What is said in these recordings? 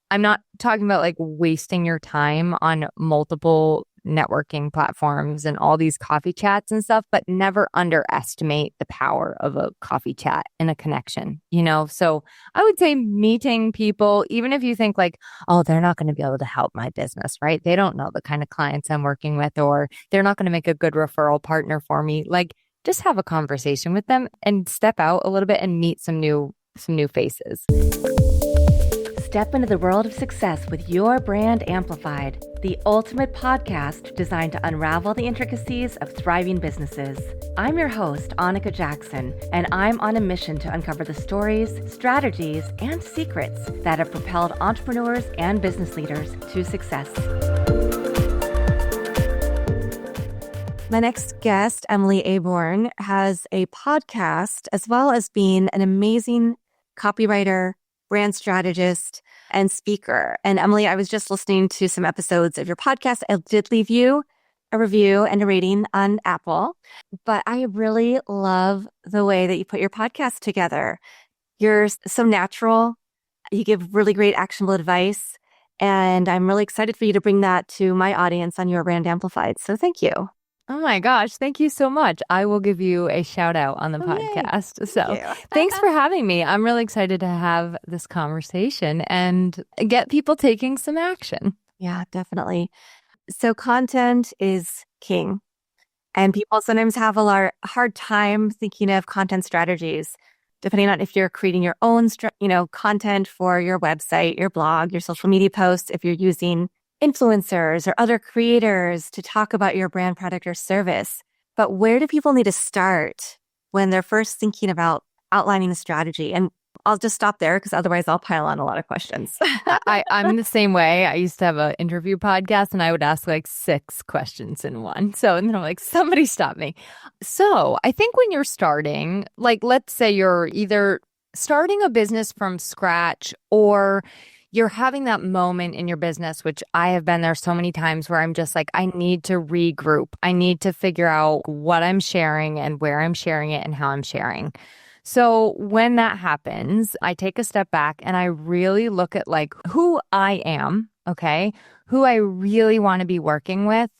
I'm not talking about like wasting your time on multiple networking platforms and all these coffee chats and stuff, but never underestimate the power of a coffee chat and a connection, you know? So I would say meeting people, even if you think like, oh, they're not going to be able to help my business, right? They don't know the kind of clients I'm working with, or they're not going to make a good referral partner for me. Like, just have a conversation with them and step out a little bit and meet some new faces. Step into the world of success with your brand amplified, the ultimate podcast designed to unravel the intricacies of thriving businesses. I'm your host, Annika Jackson, and I'm on a mission to uncover the stories, strategies, and secrets that have propelled entrepreneurs and business leaders to success. My next guest, Emily Aborn, has a podcast as well as being an amazing copywriter, brand strategist, and speaker. And Emily, I was just listening to some episodes of your podcast. I did leave you a review and a rating on Apple, but I really love the way that you put your podcast together. You're so natural. You give really great actionable advice. And I'm really excited for you to bring that to my audience on Your Brand Amplified. So thank you. Oh my gosh, thank you so much. I will give you a shout out on the podcast. So thanks for having me. I'm really excited to have this conversation and get people taking some action. Yeah, definitely. So content is king. And people sometimes have a hard time thinking of content strategies, depending on if you're creating your own content for your website, your blog, your social media posts, if you're using influencers or other creators to talk about your brand, product, or service. But where do people need to start when they're first thinking about outlining a strategy? And I'll just stop there because otherwise I'll pile on a lot of questions. I'm the same way. I used to have an interview podcast and I would ask like 6 questions in one. And then I'm like, somebody stop me. So I think when you're starting, like, let's say you're either starting a business from scratch or you're having that moment in your business, which I have been there so many times where I'm just like, I need to regroup. I need to figure out what I'm sharing and where I'm sharing it and how I'm sharing. So when that happens, I take a step back and I really look at like who I am, okay, who I really want to be working with.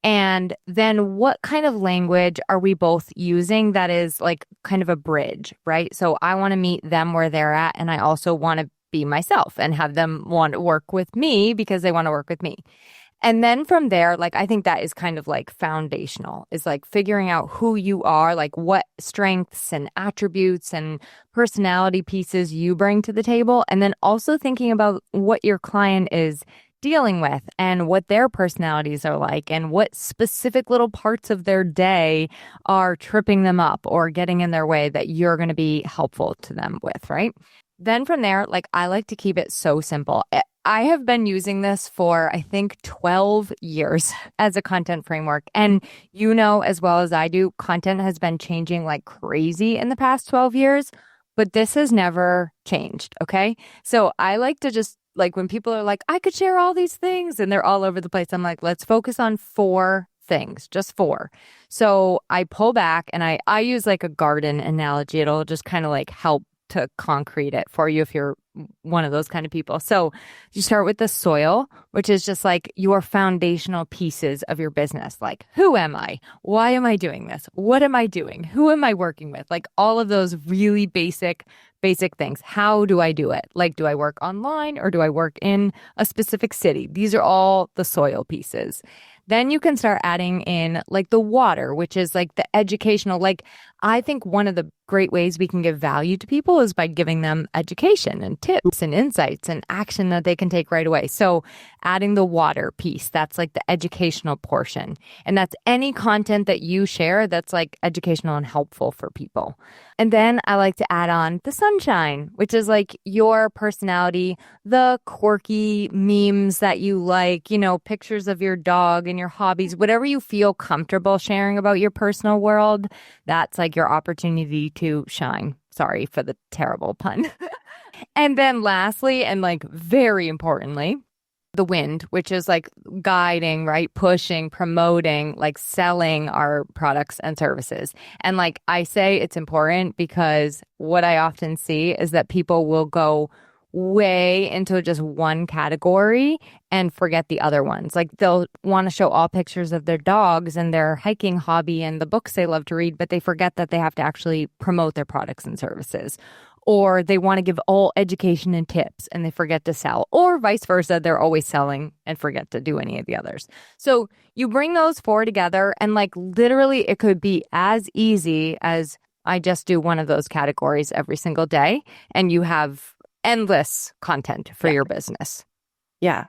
And then what kind of language are we both using that is like kind of a bridge, right? So I want to meet them where they're at. And I also want to be myself and have them want to work with me because they want to work with me. And then from there, like, I think that is kind of like foundational, is like figuring out who you are, like what strengths and attributes and personality pieces you bring to the table. And then also thinking about what your client is dealing with and what their personalities are like and what specific little parts of their day are tripping them up or getting in their way that you're going to be helpful to them with, right? Then from there, like, I like to keep it so simple. I have been using this for, I think, 12 years as a content framework. And you know, as well as I do, content has been changing like crazy in the past 12 years, but this has never changed. Okay. So I like to just like when people are like, I could share all these things and they're all over the place. I'm like, let's focus on 4 things, just 4. So I pull back and I use like a garden analogy. It'll just kind of like help to concrete it for you if you're one of those kind of people. So you start with the soil, which is just like your foundational pieces of your business. Like, who am I? Why am I doing this? What am I doing? Who am I working with? Like all of those really basic things. How do I do it? Like, do I work online or do I work in a specific city? These are all the soil pieces. Then you can start adding in like the water, which is like the educational. Like, I think one of the great ways we can give value to people is by giving them education and tips and insights and action that they can take right away. So adding the water piece, that's like the educational portion. And that's any content that you share that's like educational and helpful for people. And then I like to add on the sunshine, which is like your personality, the quirky memes that you like, you know, pictures of your dog and your hobbies, whatever you feel comfortable sharing about your personal world. That's like your opportunity to shine. Sorry for the terrible pun. And then lastly, and like very importantly, the wind, which is like guiding, right? Pushing, promoting, like selling our products and services. And like I say, it's important because what I often see is that people will go way into just one category and forget the other ones. Like they'll want to show all pictures of their dogs and their hiking hobby and the books they love to read, but they forget that they have to actually promote their products and services. Or they want to give all education and tips and they forget to sell, or vice versa. They're always selling and forget to do any of the others. So you bring those four together and like literally it could be as easy as I just do one of those categories every single day and you have endless content for your business. Yeah,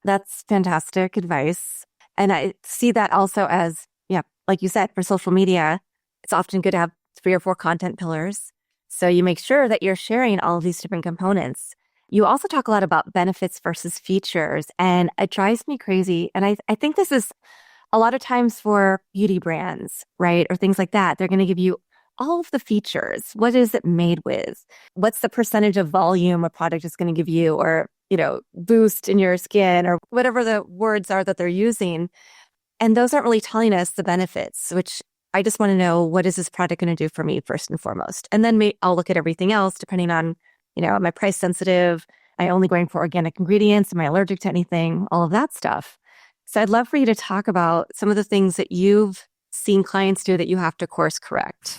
that's fantastic advice. And I see that also as, like you said, for social media, it's often good to have 3 or 4 content pillars. So you make sure that you're sharing all of these different components. You also talk a lot about benefits versus features, and it drives me crazy. And I think this is a lot of times for beauty brands, right? Or things like that. They're going to give you all of the features. What is it made with? What's the percentage of volume a product is going to give you, or, boost in your skin, or whatever the words are that they're using. And those aren't really telling us the benefits, which I just want to know, what is this product going to do for me first and foremost? And then I'll look at everything else depending on, am I price sensitive? Am I only going for organic ingredients? Am I allergic to anything? All of that stuff. So I'd love for you to talk about some of the things that you've seen clients do that you have to course correct.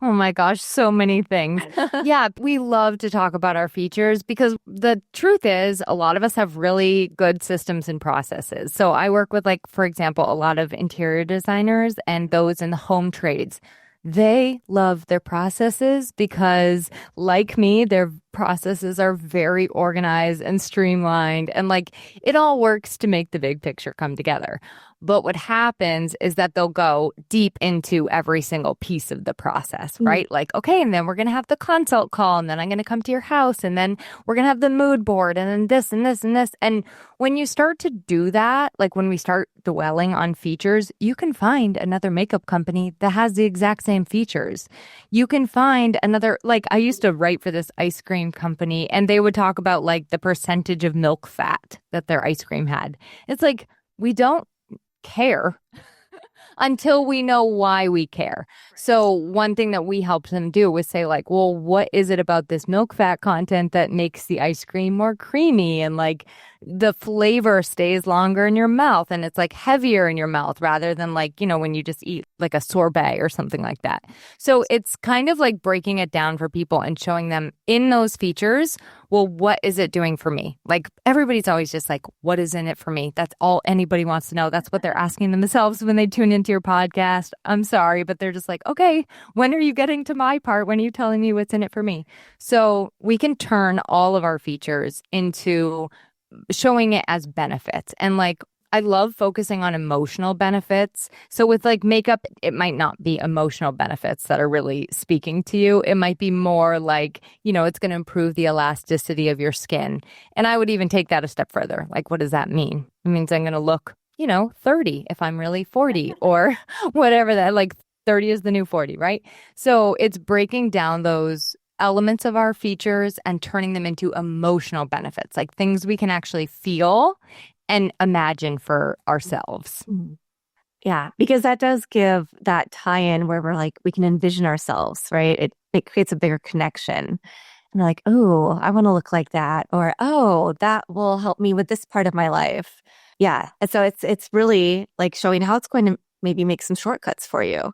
Oh my gosh, so many things. Yeah, we love to talk about our features because the truth is a lot of us have really good systems and processes. So I work with, like, for example, a lot of interior designers and those in the home trades. They love their processes because, like me, their processes are very organized and streamlined, and like it all works to make the big picture come together. But what happens is that they'll go deep into every single piece of the process, right? Like, okay, and then we're going to have the consult call, and then I'm going to come to your house, and then we're going to have the mood board, and then this and this and this. And when you start to do that, like when we start dwelling on features, you can find another makeup company that has the exact same features. You can find another, like I used to write for this ice cream company, and they would talk about like the percentage of milk fat that their ice cream had. It's like, we don't care until we know why we care. So one thing that we helped them do was say like, well, what is it about this milk fat content that makes the ice cream more creamy and like the flavor stays longer in your mouth and it's like heavier in your mouth rather than like, when you just eat like a sorbet or something like that. So it's kind of like breaking it down for people and showing them in those features, well, what is it doing for me? Like everybody's always just like, what is in it for me? That's all anybody wants to know. That's what they're asking themselves when they tune into your podcast. I'm sorry, but they're just like, okay, when are you getting to my part? When are you telling me what's in it for me? So we can turn all of our features into showing it as benefits. And like, I love focusing on emotional benefits. So with like makeup, it might not be emotional benefits that are really speaking to you. It might be more like, it's going to improve the elasticity of your skin. And I would even take that a step further. Like, what does that mean? It means I'm going to look, 30 if I'm really 40 or whatever that, like 30 is the new 40, right? So it's breaking down those elements of our features and turning them into emotional benefits, like things we can actually feel and imagine for ourselves. Yeah, because that does give that tie-in where we're like, we can envision ourselves, right? It creates a bigger connection. And we're like, oh, I want to look like that. Or, oh, that will help me with this part of my life. Yeah. And so it's really like showing how it's going to maybe make some shortcuts for you.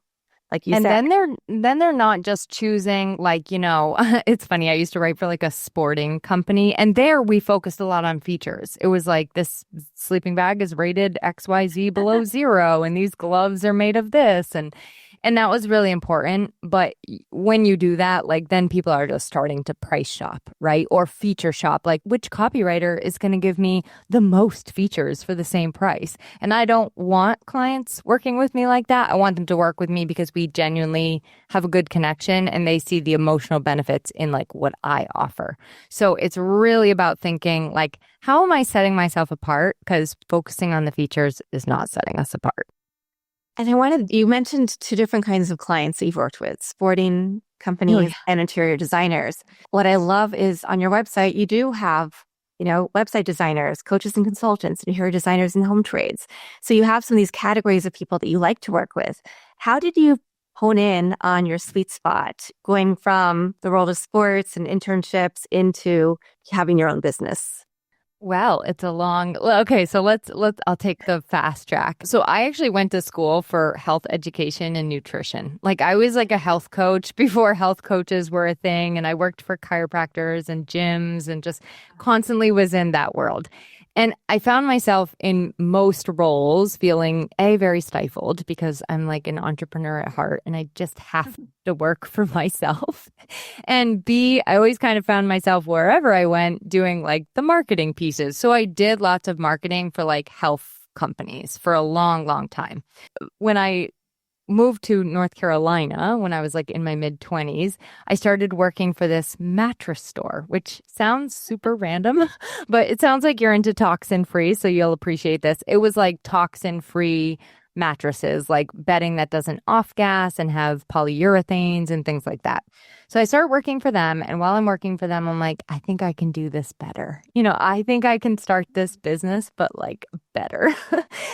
Like you said. And then they're not just choosing like, it's funny. I used to write for like a sporting company, and there we focused a lot on features. It was like, this sleeping bag is rated XYZ below 0, and these gloves are made of this. And that was really important. But when you do that, like then people are just starting to price shop, right? Or feature shop, like which copywriter is going to give me the most features for the same price? And I don't want clients working with me like that. I want them to work with me because we genuinely have a good connection and they see the emotional benefits in like what I offer. So it's really about thinking like, how am I setting myself apart? Because focusing on the features is not setting us apart. And you mentioned 2 different kinds of clients that you've worked with, sporting companies and interior designers. What I love is on your website, you do have, website designers, coaches and consultants, interior designers and home trades. So you have some of these categories of people that you like to work with. How did you hone in on your sweet spot, going from the world of sports and internships into having your own business? Well, it's a okay, so I'll take the fast track. So I actually went to school for health education and nutrition. Like I was like a health coach before health coaches were a thing. And I worked for chiropractors and gyms and just constantly was in that world. And I found myself in most roles feeling very stifled because I'm like an entrepreneur at heart and I just have to work for myself. And B, I always kind of found myself wherever I went doing like the marketing pieces. So I did lots of marketing for like health companies for a long time. When I moved to North Carolina when I was like in my mid-20s, I started working for this mattress store, which sounds super random, but it sounds like you're into toxin-free, so you'll appreciate this. It was like toxin-free mattresses, like bedding that doesn't off-gas and have polyurethanes and things like that. So I started working for them, and while I'm working for them, I'm like, I think I can do this better. I think I can start this business, but like better.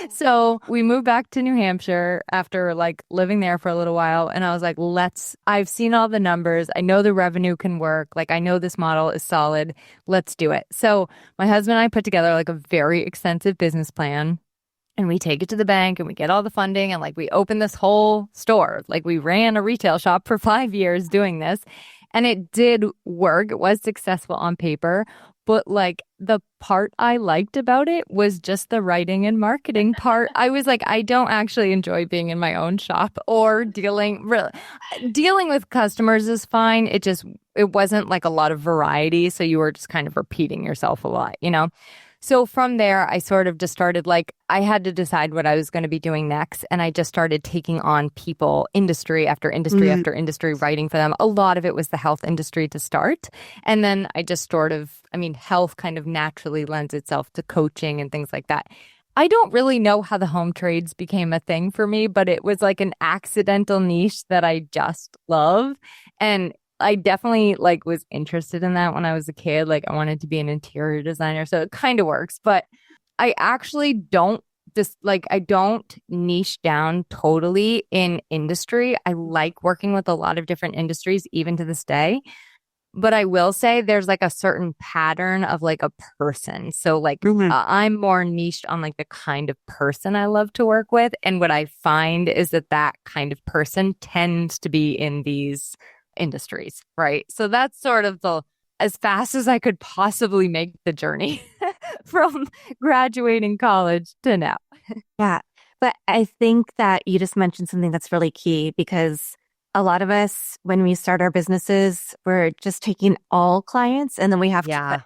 So we moved back to New Hampshire after like living there for a little while. And I was like, I've seen all the numbers. I know the revenue can work. Like I know this model is solid. Let's do it. So my husband and I put together like a very extensive business plan. And we take it to the bank and we get all the funding and like we open this whole store. Like we ran a retail shop for 5 years doing this. And it did work. It was successful on paper. But like the part I liked about it was just the writing and marketing part. I was like, I don't actually enjoy being in my own shop or dealing with customers is fine. It wasn't like a lot of variety. So you were just kind of repeating yourself a lot, So from there, I sort of just started I had to decide what I was going to be doing next. And I just started taking on people, industry after industry after industry, writing for them. A lot of it was the health industry to start. And then I just health kind of naturally lends itself to coaching and things like that. I don't really know how the home trades became a thing for me, but it was like an accidental niche that I just love. And I definitely was interested in that when I was a kid. Like I wanted to be an interior designer. So it kind of works, but I actually don't I don't niche down totally in industry. I like working with a lot of different industries, even to this day. But I will say there's like a certain pattern of like a person. So I'm more niched on like the kind of person I love to work with. And what I find is that kind of person tends to be in these industries, right? So that's sort of as fast as I could possibly make the journey from graduating college to now. Yeah. But I think that you just mentioned something that's really key because a lot of us, when we start our businesses, we're just taking all clients and then we have to,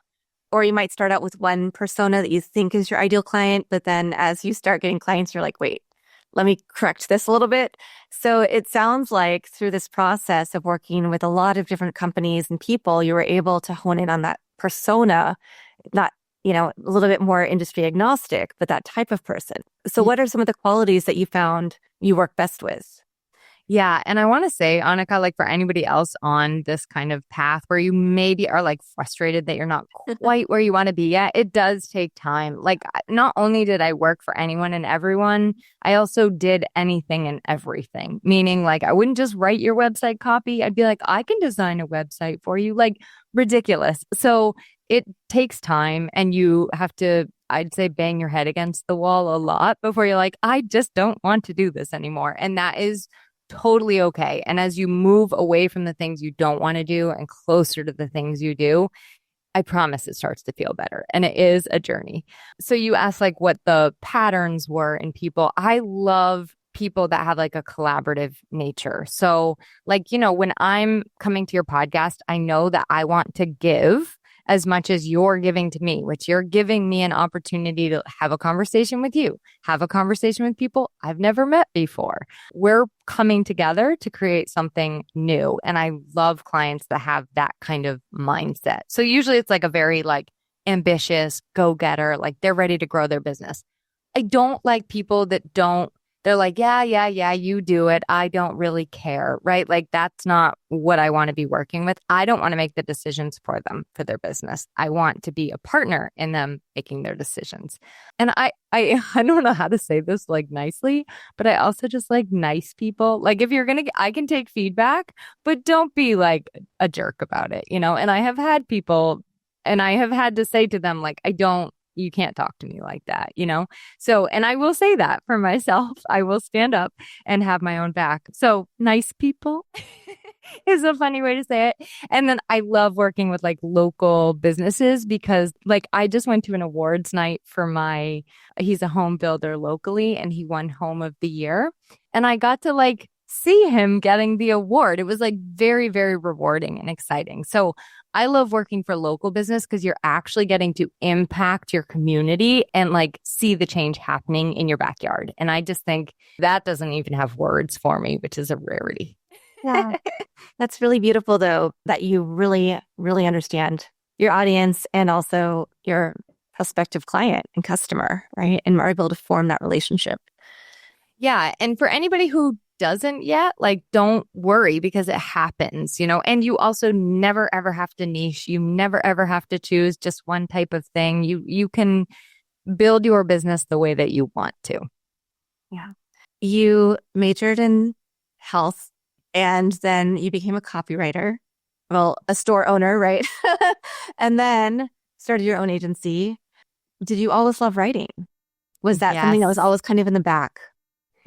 or you might start out with one persona that you think is your ideal client. But then as you start getting clients, you're like, wait, let me correct this a little bit. So it sounds like through this process of working with a lot of different companies and people, you were able to hone in on that persona, not, a little bit more industry agnostic, but that type of person. So what are some of the qualities that you found you work best with? Yeah. And I want to say, Annika, like for anybody else on this kind of path where you maybe are like frustrated that you're not quite where you want to be yet, it does take time. Like not only did I work for anyone and everyone, I also did anything and everything, meaning like I wouldn't just write your website copy. I'd be like, I can design a website for you, like ridiculous. So it takes time and you have to, I'd say, bang your head against the wall a lot before you're like, I just don't want to do this anymore. And that is totally okay. And as you move away from the things you don't want to do and closer to the things you do, I promise it starts to feel better. And it is a journey. So you asked like what the patterns were in people. I love people that have like a collaborative nature. So when I'm coming to your podcast, I know that I want to give as much as you're giving to me, which you're giving me an opportunity to have a conversation with you, have a conversation with people I've never met before. We're coming together to create something new. And I love clients that have that kind of mindset. So usually it's like a very ambitious go-getter, like they're ready to grow their business. I don't like people that they're like, yeah, you do it. I don't really care, right? Like that's not what I want to be working with. I don't want to make the decisions for them for their business. I want to be a partner in them making their decisions. And I don't know how to say this like nicely, but I also just like nice people. Like if you're going to, I can take feedback, but don't be like a jerk about it, you know? And I have had people and I have had to say to them, like, you can't talk to me like that, you know? So, and I will say that for myself, I will stand up and have my own back. So nice people is a funny way to say it. And then I love working with like local businesses because like I just went to an awards night for he's a home builder locally and he won home of the year. And I got to like see him getting the award. It was like very, very rewarding and exciting. So I love working for local business because you're actually getting to impact your community and like see the change happening in your backyard. And I just think that doesn't even have words for me, which is a rarity. Yeah. That's really beautiful, though, that you really, really understand your audience and also your prospective client and customer, right? And are able to form that relationship. Yeah. And for anybody who doesn't yet, like, don't worry because it happens, you know, and you also never, ever have to niche. You never, ever have to choose just one type of thing. You can build your business the way that you want to. Yeah. You majored in health and then you became a copywriter, well, a store owner, right? And then started your own agency. Did you always love writing? Was that something that was always kind of in the back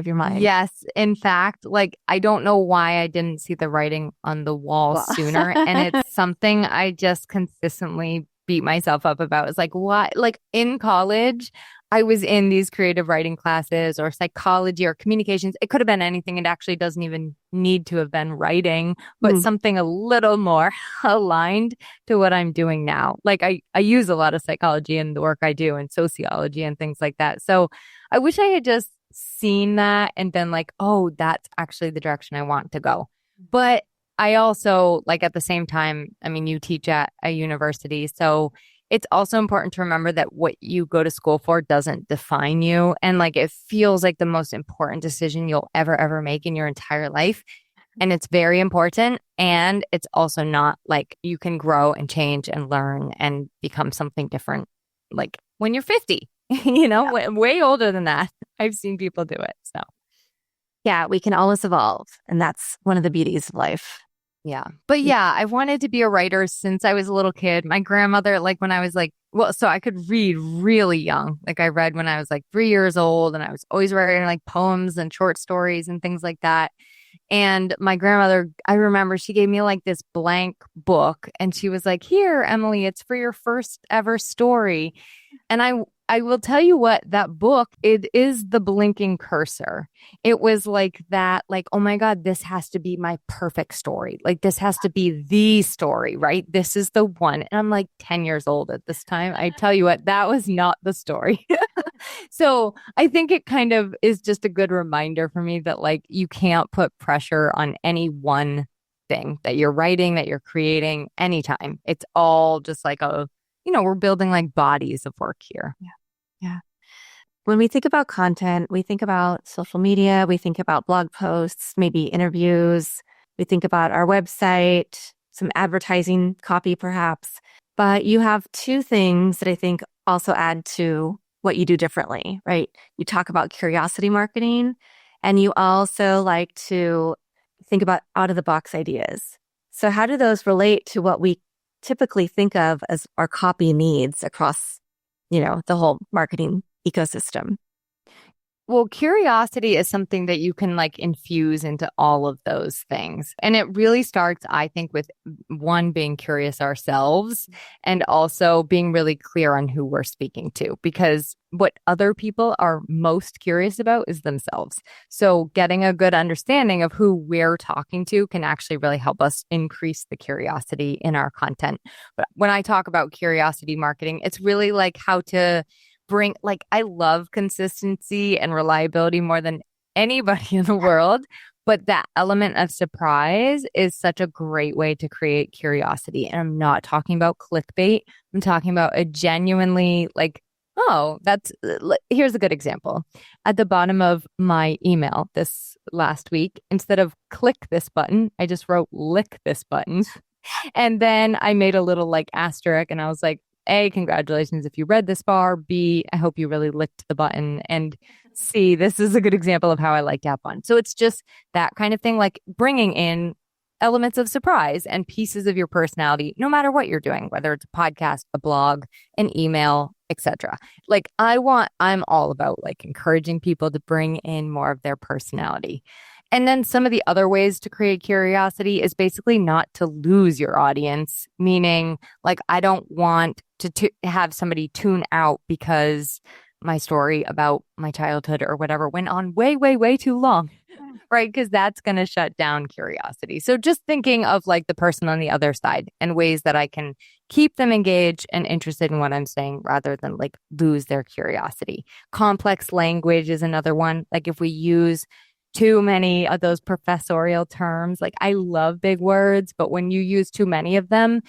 of your mind? Yes. In fact, like, I don't know why I didn't see the writing on the wall sooner. And it's something I just consistently beat myself up about. It's like, why? Like in college, I was in these creative writing classes or psychology or communications. It could have been anything. It actually doesn't even need to have been writing, but something a little more aligned to what I'm doing now. Like I use a lot of psychology in the work I do and sociology and things like that. So I wish I had just seen that and been like, oh, that's actually the direction I want to go. But I also, like, at the same time, I mean, you teach at a university, so it's also important to remember that what you go to school for doesn't define you. And like, it feels like the most important decision you'll ever make in your entire life. And it's very important. And it's also not like you can grow and change and learn and become something different, like when you're 50, you know, way older than that. I've seen people do it. So yeah, we can always evolve. And that's one of the beauties of life. Yeah. But yeah, I wanted to be a writer since I was a little kid. My grandmother, like when I was like, well, so I could read really young. Like I read when I was like 3 years old and I was always writing like poems and short stories and things like that. And my grandmother, I remember she gave me like this blank book and she was like, here, Emily, it's for your first ever story. And I will tell you what, that book, it is the blinking cursor. It was like that, like, oh my God, this has to be my perfect story. Like this has to be the story, right? This is the one. And I'm like 10 years old at this time. I tell you what, that was not the story. So I think it kind of is just a good reminder for me that like, you can't put pressure on any one thing that you're writing, that you're creating anytime. It's all just like we're building like bodies of work here. Yeah. When we think about content, we think about social media, we think about blog posts, maybe interviews, we think about our website, some advertising copy perhaps. But you have two things that I think also add to what you do differently, right? You talk about curiosity marketing, and you also like to think about out of the box ideas. So how do those relate to what we typically think of as our copy needs across, the whole marketing ecosystem? Well, curiosity is something that you can like infuse into all of those things. And it really starts, I think, with one, being curious ourselves and also being really clear on who we're speaking to, because what other people are most curious about is themselves. So getting a good understanding of who we're talking to can actually really help us increase the curiosity in our content. But when I talk about curiosity marketing, it's really like how to bring, like, I love consistency and reliability more than anybody in the world, but that element of surprise is such a great way to create curiosity. And I'm not talking about clickbait. I'm talking about a genuinely like Oh, here's a good example. At the bottom of my email this last week, instead of click this button, I just wrote lick this button. And then I made a little like asterisk and I was like, A, congratulations if you read this far. B, I hope you really licked the button. And C, this is a good example of how I like to have fun. So it's just that kind of thing, like bringing in elements of surprise and pieces of your personality, no matter what you're doing, whether it's a podcast, a blog, an email, etc. Like I'm all about like encouraging people to bring in more of their personality. And then some of the other ways to create curiosity is basically not to lose your audience, meaning like I don't want to have somebody tune out because my story about my childhood or whatever went on way, way, way too long, right? Because that's going to shut down curiosity. So just thinking of like the person on the other side and ways that I can keep them engaged and interested in what I'm saying rather than like lose their curiosity. Complex language is another one. Like if we use too many of those professorial terms. Like I love big words, but when you use too many of them,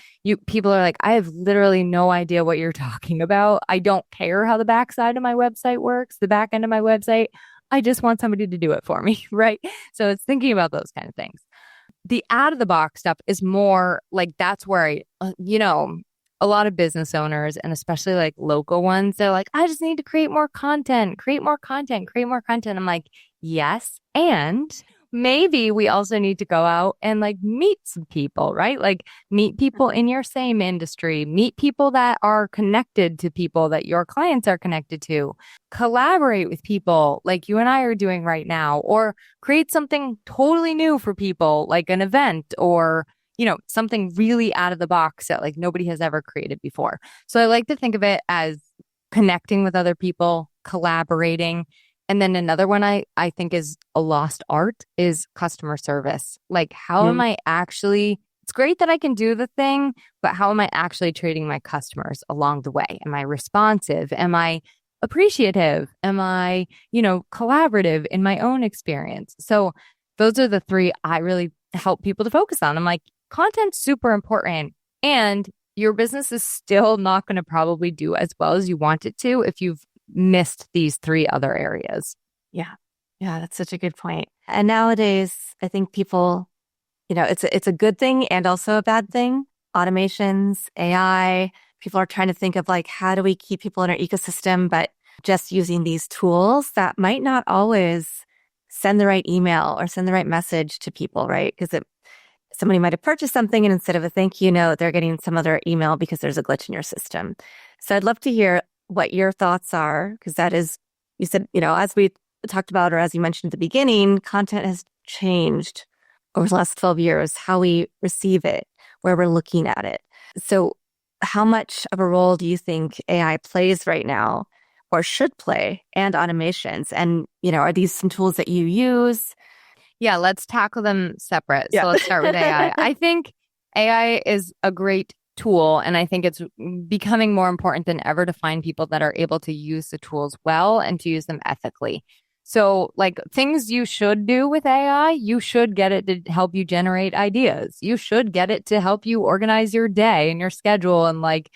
people are like, I have literally no idea what you're talking about. I don't care how the backside of my website works, the back end of my website. I just want somebody to do it for me, right? So it's thinking about those kind of things. The out of the box stuff is more like that's where a lot of business owners and especially like local ones, they're like, I just need to create more content, create more content, create more content. I'm like, yes. And maybe we also need to go out and like meet some people, right? Like meet people in your same industry, meet people that are connected to people that your clients are connected to, collaborate with people like you and I are doing right now, or create something totally new for people, like an event or something really out of the box that like nobody has ever created before. So I like to think of it as connecting with other people, collaborating. And then another one I think is a lost art is customer service. Like, how am I actually, it's great that I can do the thing, but how am I actually treating my customers along the way? Am I responsive? Am I appreciative? Am I, collaborative in my own experience? So those are the three I really help people to focus on. I'm like, content's super important. And your business is still not going to probably do as well as you want it to if you've missed these three other areas. Yeah. Yeah, that's such a good point. And nowadays, I think people, it's a good thing and also a bad thing. Automations, AI, people are trying to think of like, how do we keep people in our ecosystem, but just using these tools that might not always send the right email or send the right message to people, right? Because somebody might have purchased something and instead of a thank you note, they're getting some other email because there's a glitch in your system. So I'd love to hear what your thoughts are, because that is, you said, as we talked about, or as you mentioned at the beginning, content has changed over the last 12 years, how we receive it, where we're looking at it. So how much of a role do you think AI plays right now or should play, and automations? And, are these some tools that you use? Yeah, let's tackle them separate. Yeah. So let's start with AI. I think AI is a great tool, and I think it's becoming more important than ever to find people that are able to use the tools well and to use them ethically. So like things you should do with AI, you should get it to help you generate ideas. You should get it to help you organize your day and your schedule and like,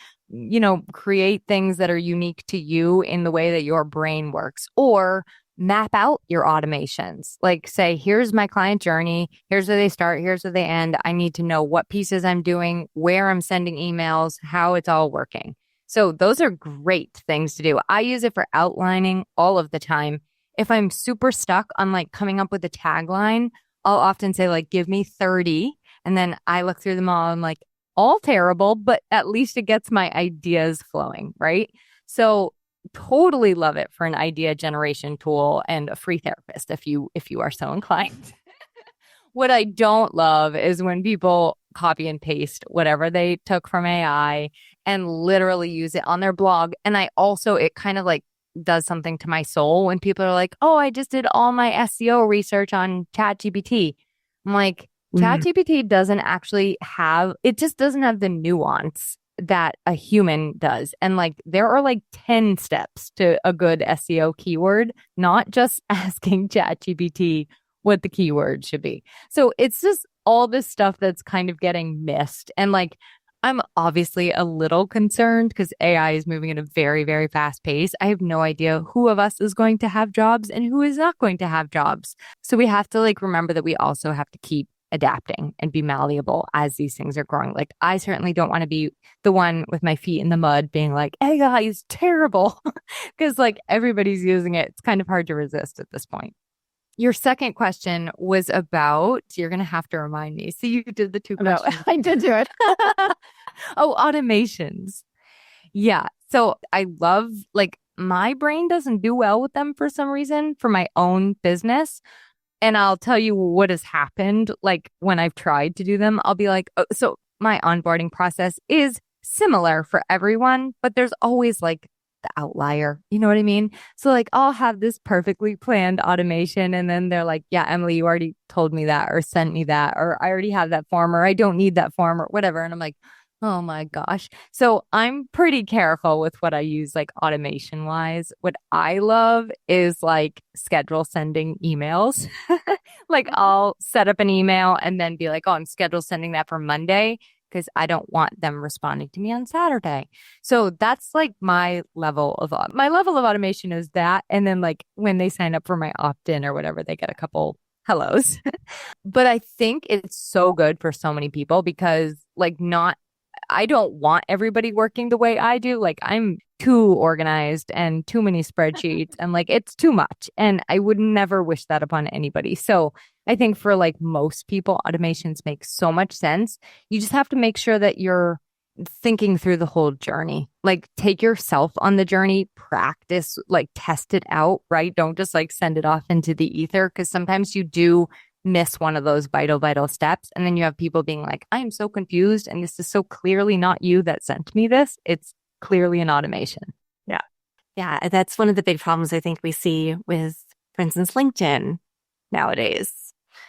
create things that are unique to you in the way that your brain works, or map out your automations. Like say, here's my client journey. Here's where they start. Here's where they end. I need to know what pieces I'm doing, where I'm sending emails, how it's all working. So those are great things to do. I use it for outlining all of the time. If I'm super stuck on like coming up with a tagline, I'll often say like, give me 30. And then I look through them all. I'm like, all terrible, but at least it gets my ideas flowing, right? So totally love it for an idea generation tool and a free therapist if you are so inclined. What I don't love is when people copy and paste whatever they took from AI and literally use it on their blog. And it kind of like does something to my soul when people are like, oh, I just did all my SEO research on ChatGPT. I'm like, ChatGPT doesn't have the nuance that a human does. And like, there are like 10 steps to a good SEO keyword, not just asking ChatGPT what the keyword should be. So it's just all this stuff that's kind of getting missed. And like, I'm obviously a little concerned because AI is moving at a very, very fast pace. I have no idea who of us is going to have jobs and who is not going to have jobs. So we have to like remember that we also have to keep adapting and be malleable as these things are growing. Like I certainly don't want to be the one with my feet in the mud being like, AI is terrible because like everybody's using it. It's kind of hard to resist at this point. Your second question was about, you're going to have to remind me. So you did the two No, questions. I did do it. Oh, automations. Yeah. So I love, like, my brain doesn't do well with them for some reason for my own business. And I'll tell you what has happened. Like, when I've tried to do them, I'll be like, oh, so my onboarding process is similar for everyone, but there's always like the outlier. You know what I mean? So, like, I'll have this perfectly planned automation, and then they're like, yeah, Emily, you already told me that, or sent me that, or I already have that form, or I don't need that form, or whatever. And I'm like, oh my gosh. So I'm pretty careful with what I use, like automation wise. What I love is like schedule sending emails. Like I'll set up an email and then be like, oh, I'm schedule sending that for Monday because I don't want them responding to me on Saturday. So that's like my level of automation is that. And then like when they sign up for my opt-in or whatever, they get a couple hellos. But I think it's so good for so many people because like not I don't want everybody working the way I do. Like I'm too organized and too many spreadsheets and like it's too much. And I would never wish that upon anybody. So I think for like most people, automations make so much sense. You just have to make sure that you're thinking through the whole journey. Like take yourself on the journey, practice, like test it out, right? Don't just like send it off into the ether because sometimes you do miss one of those vital steps. And then you have people being like, I am so confused. And this is so clearly not you that sent me this. It's clearly an automation. Yeah. Yeah. That's one of the big problems I think we see with, for instance, LinkedIn nowadays.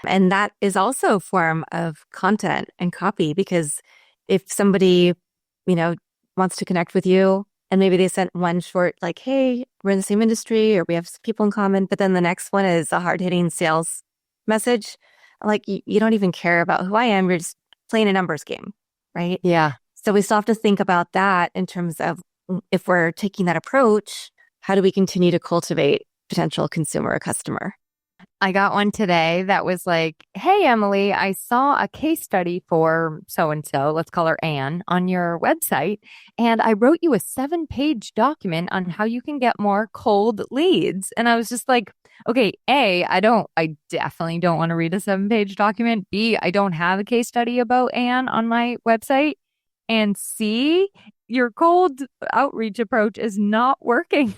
And that is also a form of content and copy because if somebody, wants to connect with you and maybe they sent one short, like, hey, we're in the same industry or we have people in common, but then the next one is a hard-hitting sales message, like you don't even care about who I am. You're just playing a numbers game, right? Yeah. So we still have to think about that in terms of if we're taking that approach, how do we continue to cultivate potential consumer or customer? I got one today that was like, hey, Emily, I saw a case study for so-and-so, let's call her Anne, on your website. And I wrote you a 7-page document on how you can get more cold leads. And I was just like, okay, A, I definitely don't want to read a 7-page document. B, I don't have a case study about Anne on my website. And C, your cold outreach approach is not working.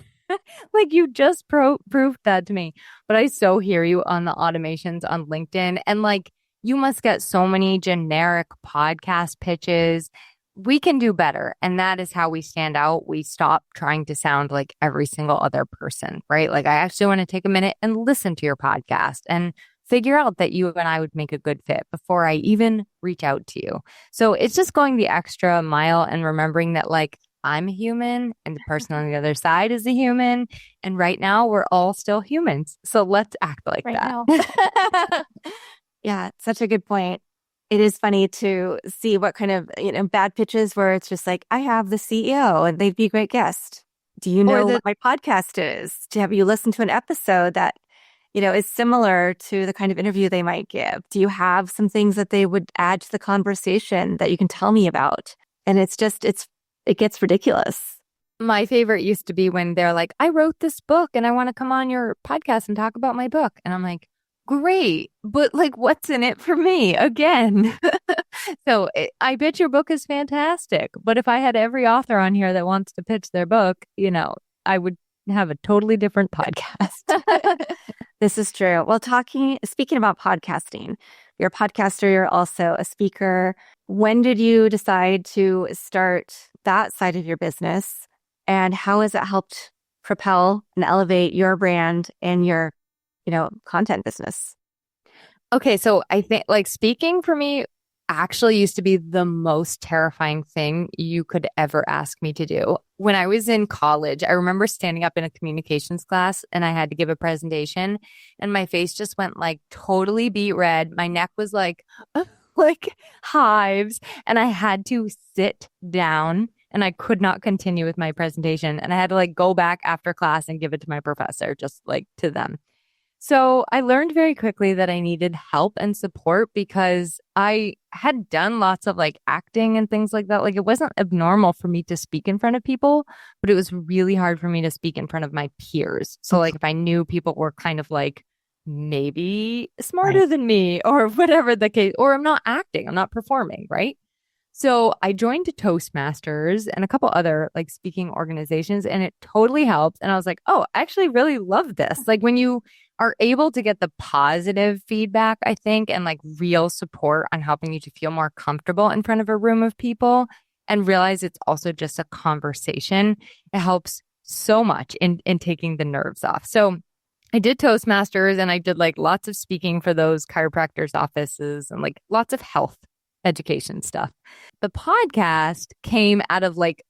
Like you just proved that to me. But I so hear you on the automations on LinkedIn. And like you must get so many generic podcast pitches. We can do better. And that is how we stand out. We stop trying to sound like every single other person, right? Like I actually want to take a minute and listen to your podcast and figure out that you and I would make a good fit before I even reach out to you. So it's just going the extra mile and remembering that like I'm a human and the person on the other side is a human. And right now we're all still humans. So let's act like that. Yeah, such a good point. It is funny to see what kind of, bad pitches where it's just like, I have the CEO and they'd be a great guest. Do you know what my podcast is? Have you listened to an episode that, is similar to the kind of interview they might give? Do you have some things that they would add to the conversation that you can tell me about? And it gets ridiculous. My favorite used to be when they're like, I wrote this book and I want to come on your podcast and talk about my book. And I'm like, great, but like, what's in it for me again? So I bet your book is fantastic. But if I had every author on here that wants to pitch their book, I would have a totally different podcast. This is true. Well, speaking about podcasting, you're a podcaster, you're also a speaker. When did you decide to start that side of your business? And how has it helped propel and elevate your brand and your, content business? Okay, so I think like speaking for me actually used to be the most terrifying thing you could ever ask me to do. When I was in college, I remember standing up in a communications class and I had to give a presentation and my face just went like totally beet red. My neck was like, like hives. And I had to sit down and I could not continue with my presentation. And I had to like go back after class and give it to my professor, just like to them. So I learned very quickly that I needed help and support because I had done lots of like acting and things like that. Like it wasn't abnormal for me to speak in front of people, but it was really hard for me to speak in front of my peers. So like if I knew people were kind of like maybe smarter than me or whatever the case, or I'm not acting, I'm not performing, right? So I joined Toastmasters and a couple other like speaking organizations, and it totally helped. And I was like, oh, I actually really love this. Like when you are able to get the positive feedback, I think, and like real support on helping you to feel more comfortable in front of a room of people and realize it's also just a conversation, it helps so much in taking the nerves off. So I did Toastmasters and I did like lots of speaking for those chiropractors' offices and like lots of health education stuff. The podcast came out of like,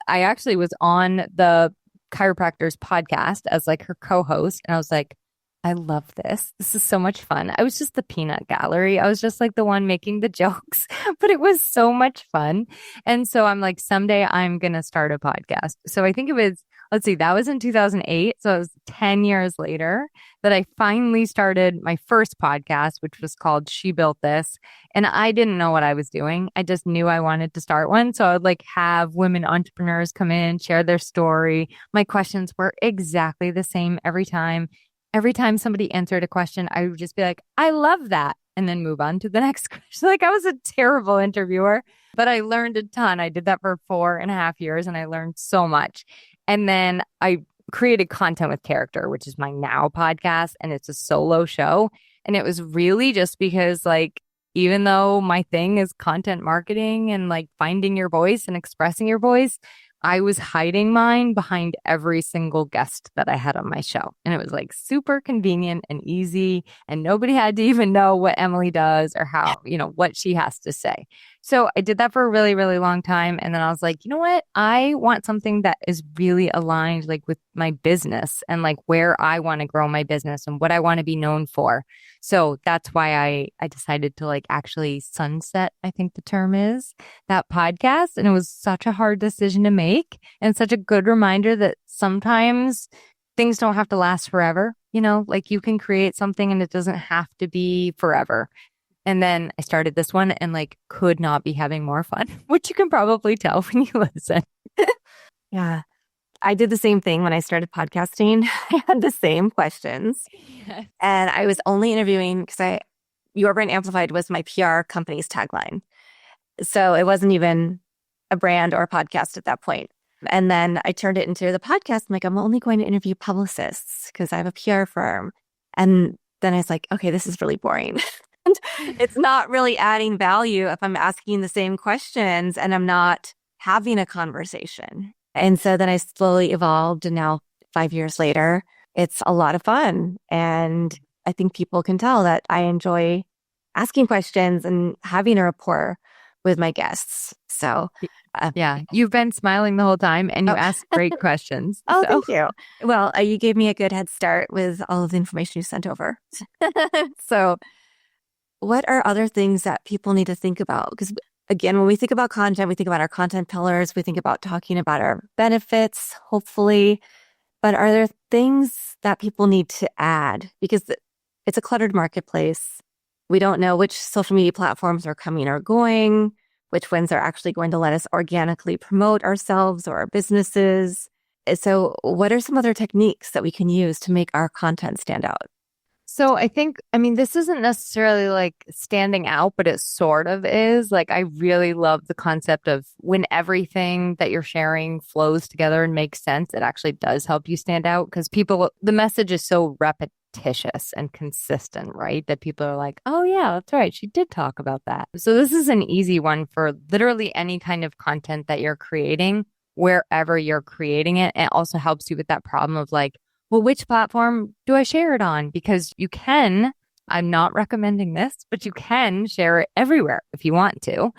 I actually was on the chiropractor's podcast as like her co-host. And I was like, I love this. This is so much fun. I was just the peanut gallery. I was just like the one making the jokes, but it was so much fun. And so I'm like, someday I'm going to start a podcast. So I think it was, let's see, that was in 2008. So it was 10 years later that I finally started my first podcast, which was called She Built This. And I didn't know what I was doing. I just knew I wanted to start one. So I would like have women entrepreneurs come in, share their story. My questions were exactly the same every time. Every time somebody answered a question, I would just be like, I love that. And then move on to the next question. Like I was a terrible interviewer, but I learned a ton. I did that for 4.5 years and I learned so much. And then I created Content with Character, which is my now podcast. And it's a solo show. And it was really just because like, even though my thing is content marketing and like finding your voice and expressing your voice, I was hiding mine behind every single guest that I had on my show. And it was like super convenient and easy. And nobody had to even know what Emily does or how, what she has to say. So I did that for a really, really long time. And then I was like, you know what? I want something that is really aligned like with my business and like where I want to grow my business and what I want to be known for. So that's why I decided to like actually sunset, I think the term is, that podcast. And it was such a hard decision to make and such a good reminder that sometimes things don't have to last forever. Like you can create something and it doesn't have to be forever. And then I started this one and like could not be having more fun, which you can probably tell when you listen. Yeah. I did the same thing when I started podcasting. I had the same questions. Yes. And I was only interviewing because Your Brand Amplified was my PR company's tagline. So it wasn't even a brand or a podcast at that point. And then I turned it into the podcast. I'm like, I'm only going to interview publicists because I have a PR firm. And then I was like, okay, this is really boring. And it's not really adding value if I'm asking the same questions and I'm not having a conversation. And so then I slowly evolved. And now 5 years later, it's a lot of fun. And I think people can tell that I enjoy asking questions and having a rapport with my guests. So yeah, you've been smiling the whole time and you asked great questions. Oh, thank you. Well, you gave me a good head start with all of the information you sent over. So what are other things that people need to think about? Because again, when we think about content, we think about our content pillars, we think about talking about our benefits, hopefully. But are there things that people need to add? Because it's a cluttered marketplace. We don't know which social media platforms are coming or going, which ones are actually going to let us organically promote ourselves or our businesses. So what are some other techniques that we can use to make our content stand out? So I mean, this isn't necessarily like standing out, but it sort of is. Like, I really love the concept of when everything that you're sharing flows together and makes sense, it actually does help you stand out because the message is so repetitious and consistent, right? That people are like, oh yeah, that's right. She did talk about that. So this is an easy one for literally any kind of content that you're creating, wherever you're creating it. It also helps you with that problem of like, well, which platform do I share it on? Because you can, I'm not recommending this, but you can share it everywhere if you want to.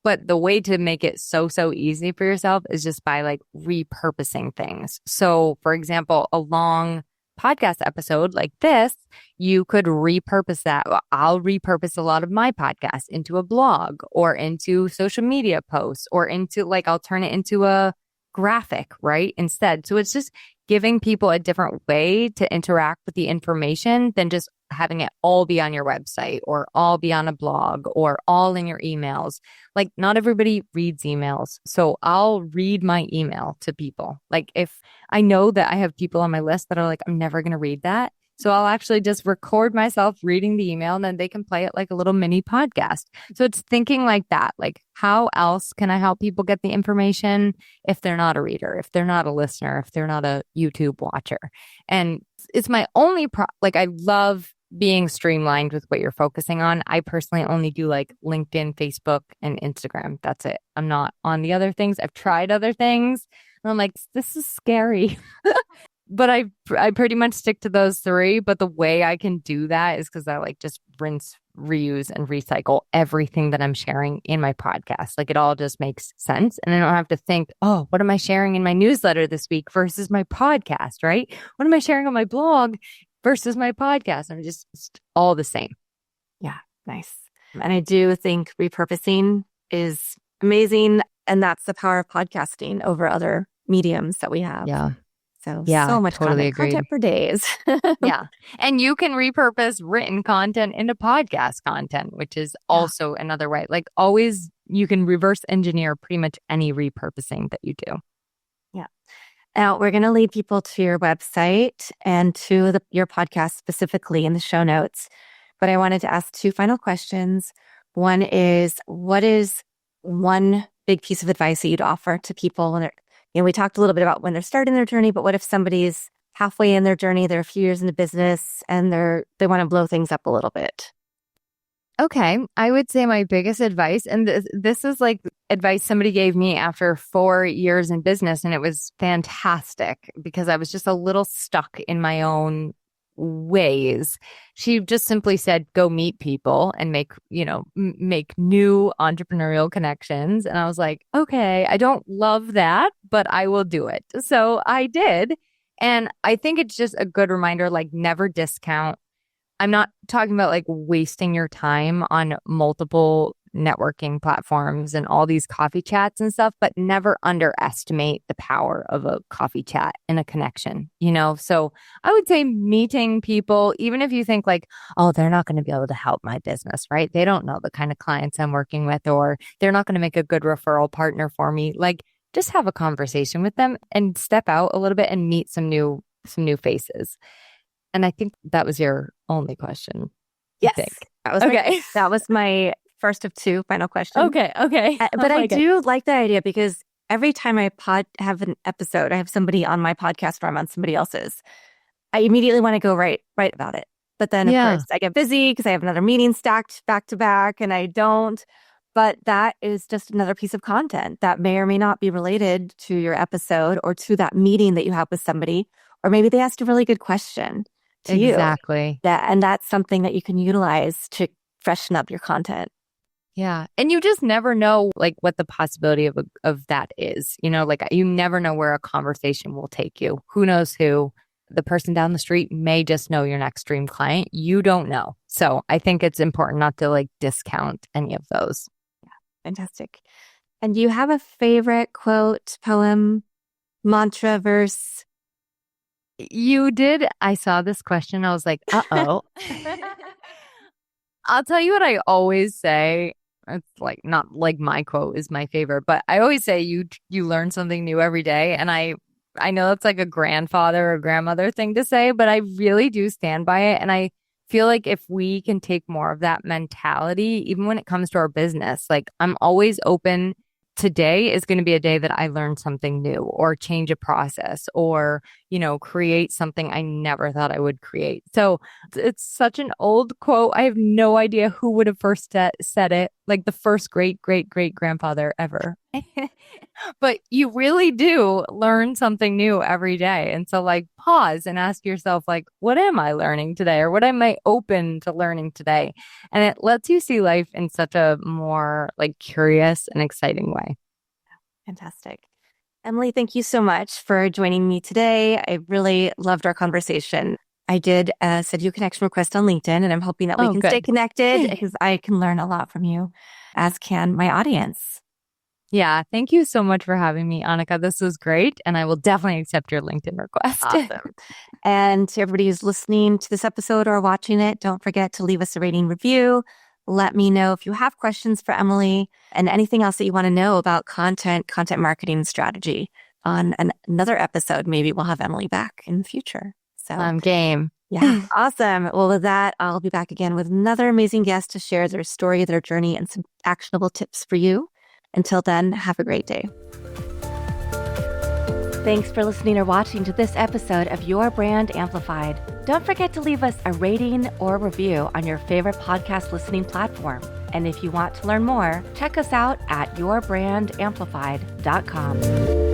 But the way to make it so easy for yourself is just by like repurposing things. So for example, a long podcast episode like this, you could repurpose that. I'll repurpose a lot of my podcasts into a blog or into social media posts or into like, I'll turn it into a graphic, right? Instead. So it's just giving people a different way to interact with the information than just having it all be on your website or all be on a blog or all in your emails. Like not everybody reads emails. So I'll read my email to people. Like if I know that I have people on my list that are like, I'm never going to read that. So I'll actually just record myself reading the email and then they can play it like a little mini podcast. So it's thinking like that, like how else can I help people get the information if they're not a reader, if they're not a listener, if they're not a YouTube watcher. And it's my only like I love being streamlined with what you're focusing on. I personally only do like LinkedIn, Facebook, and Instagram. That's it. I'm not on the other things. I've tried other things and I'm like, this is scary. But I pretty much stick to those three. But the way I can do that is because I like just rinse, reuse, and recycle everything that I'm sharing in my podcast. Like it all just makes sense. And I don't have to think, oh, what am I sharing in my newsletter this week versus my podcast, right? What am I sharing on my blog versus my podcast? I'm just it's all the same. Yeah, nice. And I do think repurposing is amazing. And that's the power of podcasting over other mediums that we have. Yeah. So much totally content for days. Yeah. And you can repurpose written content into podcast content, which is also another way. Like always, you can reverse engineer pretty much any repurposing that you do. Yeah. Now, we're going to lead people to your website and to your podcast specifically in the show notes. But I wanted to ask two final questions. One is, what is one big piece of advice that you'd offer to people when they're we talked a little bit about when they're starting their journey, but what if somebody's halfway in their journey, they're a few years into business, and they want to blow things up a little bit? Okay. I would say my biggest advice, and this is like advice somebody gave me after 4 years in business, and it was fantastic because I was just a little stuck in my own ways. She just simply said, go meet people and make new entrepreneurial connections. And I was like, okay, I don't love that, but I will do it. So I did. And I think it's just a good reminder, like never discount. I'm not talking about like wasting your time on multiple networking platforms and all these coffee chats and stuff, but never underestimate the power of a coffee chat and a connection, So I would say meeting people, even if you think like, oh, they're not going to be able to help my business, right? They don't know the kind of clients I'm working with, or they're not going to make a good referral partner for me. Like just have a conversation with them and step out a little bit and meet some new faces. And I think that was your only question. Yes. I think. That was my first of two final questions. Okay. But I do like that idea because every time I have an episode, I have somebody on my podcast or I'm on somebody else's, I immediately want to go write about it. But then, of course, I get busy because I have another meeting stacked back to back and I don't. But that is just another piece of content that may or may not be related to your episode or to that meeting that you have with somebody. Or maybe they asked a really good question to you. Exactly. And that's something that you can utilize to freshen up your content. Yeah. And you just never know like what the possibility of that is. Like you never know where a conversation will take you. Who knows who? The person down the street may just know your next dream client. You don't know. So I think it's important not to like discount any of those. Yeah. Fantastic. And do you have a favorite quote, poem, mantra, verse? You did. I saw this question. I was like, uh-oh. I'll tell you what I always say. It's like not like my quote is my favorite, but I always say you learn something new every day. And I know it's like a grandfather or grandmother thing to say, but I really do stand by it. And I feel like if we can take more of that mentality, even when it comes to our business, like I'm always open. Today is going to be a day that I learn something new or change a process or, create something I never thought I would create. So it's such an old quote. I have no idea who would have first said it, like the first great grandfather ever. But you really do learn something new every day. And so like pause and ask yourself, like, what am I learning today? Or what am I open to learning today? And it lets you see life in such a more like curious and exciting way. Fantastic. Emily, thank you so much for joining me today. I really loved our conversation. I did send you a connection request on LinkedIn, and I'm hoping that we can stay connected because I can learn a lot from you, as can my audience. Yeah, thank you so much for having me, Annika. This was great, and I will definitely accept your LinkedIn request. Awesome. And to everybody who's listening to this episode or watching it, don't forget to leave us a rating review. Let me know if you have questions for Emily and anything else that you want to know about content marketing strategy. On another episode, maybe we'll have Emily back in the future. So I'm game. Yeah, awesome. Well, with that, I'll be back again with another amazing guest to share their story, their journey, and some actionable tips for you. Until then, have a great day. Thanks for listening or watching to this episode of Your Brand Amplified. Don't forget to leave us a rating or review on your favorite podcast listening platform. And if you want to learn more, check us out at yourbrandamplified.com.